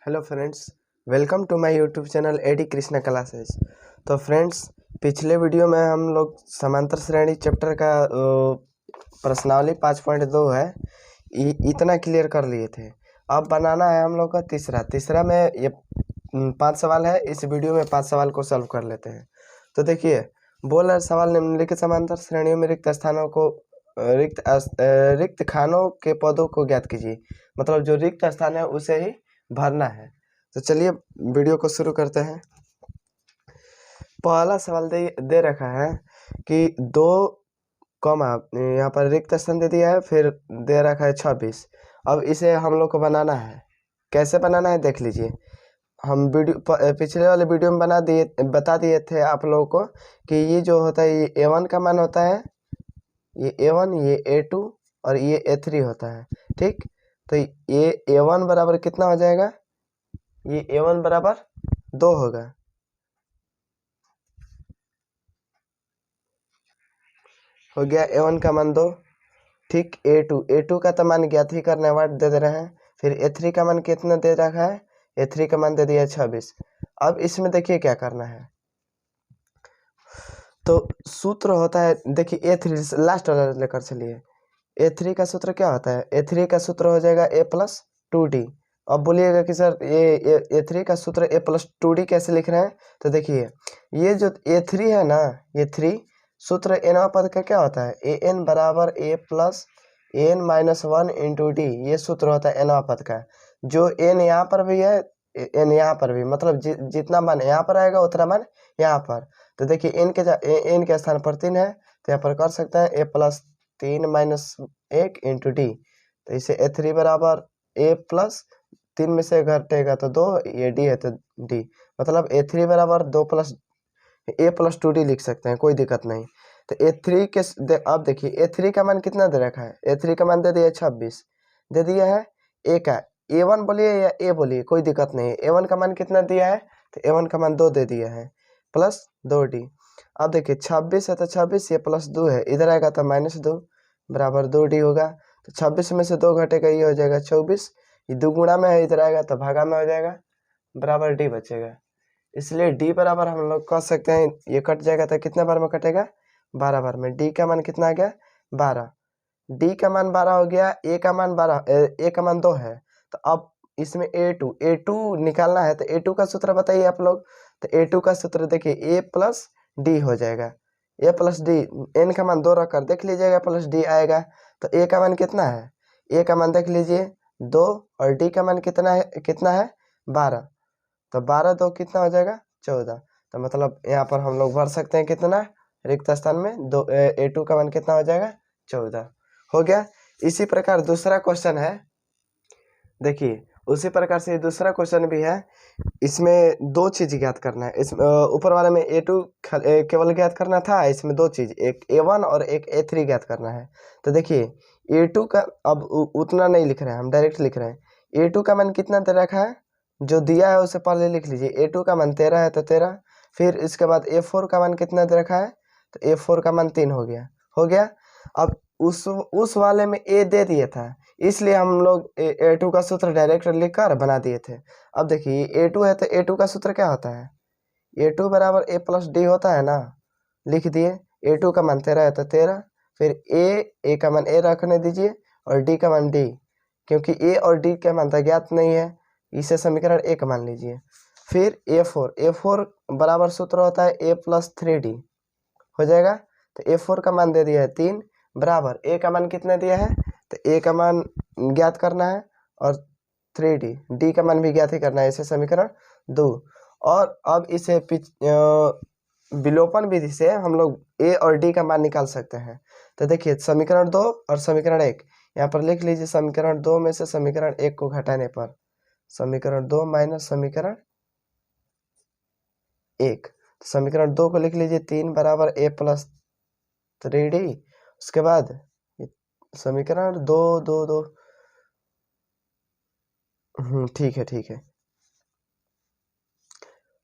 Hello friends, welcome to my YouTube channel AD Krishna classes. तो friends, पिछले video में हम लोग समांतर श्रेणी चैप्टर का प्रश्नावली 5.2 है, इतना क्लियर कर लिए थे। अब बनाना है हम लोग का तीसरा में ये 5 सवाल है। इस वीडियो में 5 सवाल को सॉल्व कर लेते हैं। तो देखिए, बोल रहा सवाल, निम्नलिखित समांतर श्रेणियों में रिक्त स्थानों को रिक्त खानों के पदों को ज्ञात कीजिए। मतलब जो रिक्त स्थान है उसे ही भरना है। तो चलिए वीडियो को शुरू करते हैं। पहला सवाल दे रखा है कि 2 कॉमा, यहाँ पर रिक्त स्थान दे दिया है, फिर दे रखा है 26। अब इसे हम लोग को बनाना है। कैसे बनाना है देख लीजिए। हम पिछले वाले वीडियो में बता दिए थे आप लोगों को कि ये जो होता है ये A1 का मान होता है, ये A1, ये A2 और ये A3 होता है। ठीक, तो ये A1 बराबर कितना हो जाएगा? ये A1 बराबर 2 होगा। हो गया A1 का मान 2। ठीक, A2 का तो मान ज्ञात ही करना है, वाट दे रहे हैं। फिर A3 का मान कितना दे रखा है? A3 का मान दे दिया 26। अब इसमें देखिए क्या करना है। तो सूत्र होता है, देखिए A3 लास्ट वाला लेकर चलिए। A3 का सूत्र क्या होता है? A3 का सूत्र हो जाएगा A+2D। अब बोलिएगा कि सर ये A3 का सूत्र A+2D कैसे लिख रहे हैं? तो देखिए, ये जो A3 है ना, ये 3 सूत्र n पद का क्या होता है? an बराबर A+n-1 इंटू डी। ये सूत्र होता है n पद का। जो n यहाँ पर भी है, n यहाँ पर भी, मतलब जितना मान यहाँ पर आएगा उतना मान यहाँ पर। तो देखिए n के स्थान पर 3 है, तो यहाँ पर कर सकते हैं A+3-1 इंटू डी। तो इसे A3 बराबर A+3 में से घटेगा तो 2, ये d है तो d, मतलब A3 बराबर A+2D लिख सकते हैं, कोई दिक्कत नहीं। तो A3 के अब देखिए A3 का मान कितना दे रखा है? A3 का मान दे दिया 26 दे दिया है। A का A1 बोलिए या A बोलिए, कोई दिक्कत नहीं है। A1 का मान कितना दिया है? तो A1 का मान 2 दे दिया है, प्लस 2D। अब देखिए 26 है तो 26, ये +2 है, इधर आएगा तो -2 बराबर 2D होगा। तो 26 में से 2 घटेगा, ये हो जाएगा 24। ये 2 गुणा में है, इधर आएगा तो भागा में हो जाएगा, बराबर D बचेगा। इसलिए D बराबर हम लोग कह सकते हैं, ये कट जाएगा तो कितने बार में कटेगा? 12 बार में। D का मान कितना आ गया? 12। D का मान 12 हो गया। A का मान 12, A का मान 2 है। तो अब इसमें A2 निकालना है। तो A2 का सूत्र बताइए आप लोग। तो A2 का सूत्र देखिए A+D हो जाएगा। A+D, n का मान 2 रखकर देख लीजिएगा, +D आएगा। तो A का मान कितना है? A का मान देख लीजिए 2, और D का मान कितना है? 12। तो 12 2 कितना हो जाएगा? 14। तो मतलब यहाँ पर हम लोग भर सकते हैं कितना रिक्त स्थान में? A2 का मान कितना हो जाएगा? 14 हो गया। इसी प्रकार दूसरा क्वेश्चन है, देखिए उसी प्रकार से दूसरा क्वेश्चन भी है। इसमें 2 चीज ज्ञात करना है। इस ऊपर वाले में A2 केवल ज्ञात करना था, इसमें 2 चीज, एक A1 और एक A3 ज्ञात करना है। तो देखिए A2 का अब उतना नहीं लिख रहे हैं, हम डायरेक्ट लिख रहे हैं। A2 का मान कितना दे रखा है? जो दिया है उसे पहले लिख लीजिए। A2 का मान 13 है तो 13। फिर इसके बाद A4 का मान कितना दे रखा है? तो A4 का मान 3 हो गया। अब उस वाले में A दे दिया था, इसलिए हम लोग A2 का सूत्र डायरेक्ट लिखकर बना दिए थे। अब देखिए A2 है तो A2 का सूत्र क्या होता है? A2 बराबर A+D होता है ना, लिख दिए। A2 का मान 13 है तो 13। फिर A का मान A रखने दीजिए और D का मान D, क्योंकि A और D का मान ज्ञात नहीं है, इसे समीकरण 1 मान लीजिए। फिर A4 बराबर सूत्र होता है A+3D हो जाएगा। तो A4 का मान दे दिया है 3 बराबर A का मान कितना दिया है? तो A का मान ज्ञात करना है और 3D का मान भी ज्ञात ही करना है, इसे समीकरण 2। और अब इसे विलोपन विधि से हम लोग A और D का मान निकाल सकते हैं। तो देखिए समीकरण 2 और समीकरण 1 यहाँ पर लिख लीजिए। समीकरण 2 में से समीकरण 1 को घटाने पर समीकरण 2 माइनस समीकरण 1, समीकरण 2 को लिख लीजिए 3 बराबर A+3D। उसके बाद समीकरण 2 2 2 ठीक है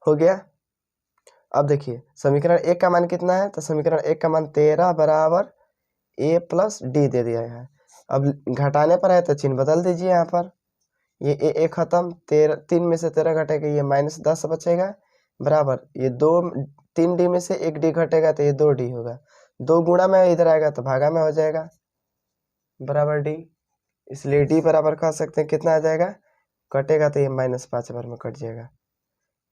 हो गया। अब देखिए समीकरण 1 का मान कितना है? तो समीकरण 1 का मान 13 बराबर A+D दे दिया है। अब घटाने पर है तो चिन्ह बदल दीजिए यहाँ पर। ये ए खत्म, 3 में से 13 घटेगा, ये -10 बचेगा, बराबर ये 3D में से 1D घटेगा तो ये 2D होगा, 2 गुणा में इधर आएगा तो भागा में हो जाएगा, बराबर D। इसलिए D बराबर कह सकते हैं कितना आ जाएगा, कटेगा तो ये -5 बार में कट जाएगा,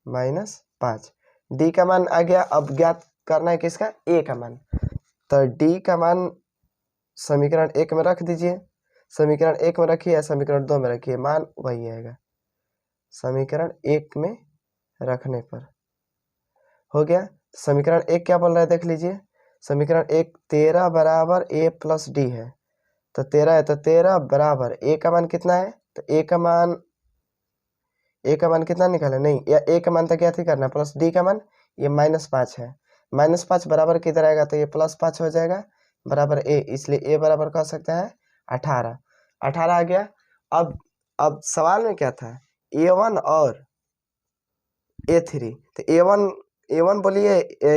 -5। D का मान आ गया। अब ज्ञात करना है किसका, A का मान। तो D का मान समीकरण 1 में रख दीजिए, समीकरण 1 में रखिए या समीकरण 2 में रखिए, मान वही आएगा समीकरण 1 में रखने पर। हो गया। समीकरण 1 क्या बोल रहा है देख लीजिए, समीकरण 1 13 बराबर A प्लस D है, तो 13 है तो 13 बराबर A का मान कितना है, तो A का मान कितना निकाले, नहीं या A का मान तो क्या थी करना, प्लस D का मान ये -5 है, -5 बराबर किधर आएगा तो ये +5 हो जाएगा, बराबर A, इसलिए A बराबर कह सकते हैं 18। 18 आ गया। अब सवाल में क्या था, A1 और A3, तो A1 बोलिए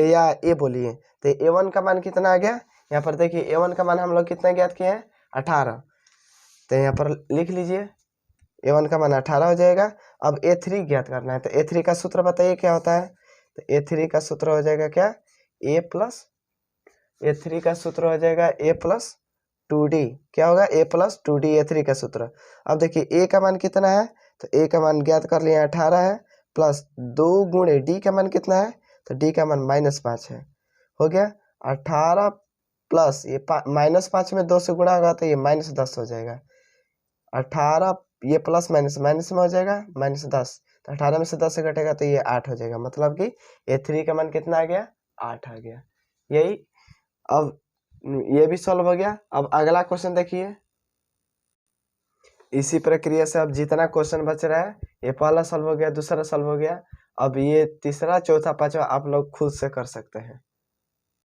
या A बोलिए, तो A1 का मान कितना आ गया, यहाँ पर देखिए A1 का मान हम लोग कितना ज्ञात किए हैं 18, तो यहाँ पर लिख लीजिए A1 का मान 18 हो जाएगा। अब A3 ज्ञात करना है, तो A3 का सूत्र बताइए क्या होता है, तो A3 का सूत्र हो जाएगा क्या, A3 का सूत्र हो जाएगा A+2D, क्या होगा A+2D, A3 का सूत्र। अब देखिए A का मान कितना है, तो A का मान ज्ञात कर लिए 18 है, प्लस 2 गुणे D का मान कितना है, तो D का मान -5 है। हो गया 18 प्लस ये -5 में 2 से गुणा होगा तो ये -10 हो जाएगा, 18 ये प्लस माइनस माइनस में हो जाएगा -10, तो 18 में से 10 से घटेगा तो ये 8 हो जाएगा, मतलब कि A3 का मान कितना आ गया, 8 आ गया। यही, अब ये भी सॉल्व हो गया। अब अगला क्वेश्चन देखिए, इसी प्रक्रिया से अब जितना क्वेश्चन बच रहा है, ये पहला सॉल्व हो गया, दूसरा सॉल्व हो गया, अब ये तीसरा, चौथा, पांचवा आप लोग खुद से कर सकते हैं।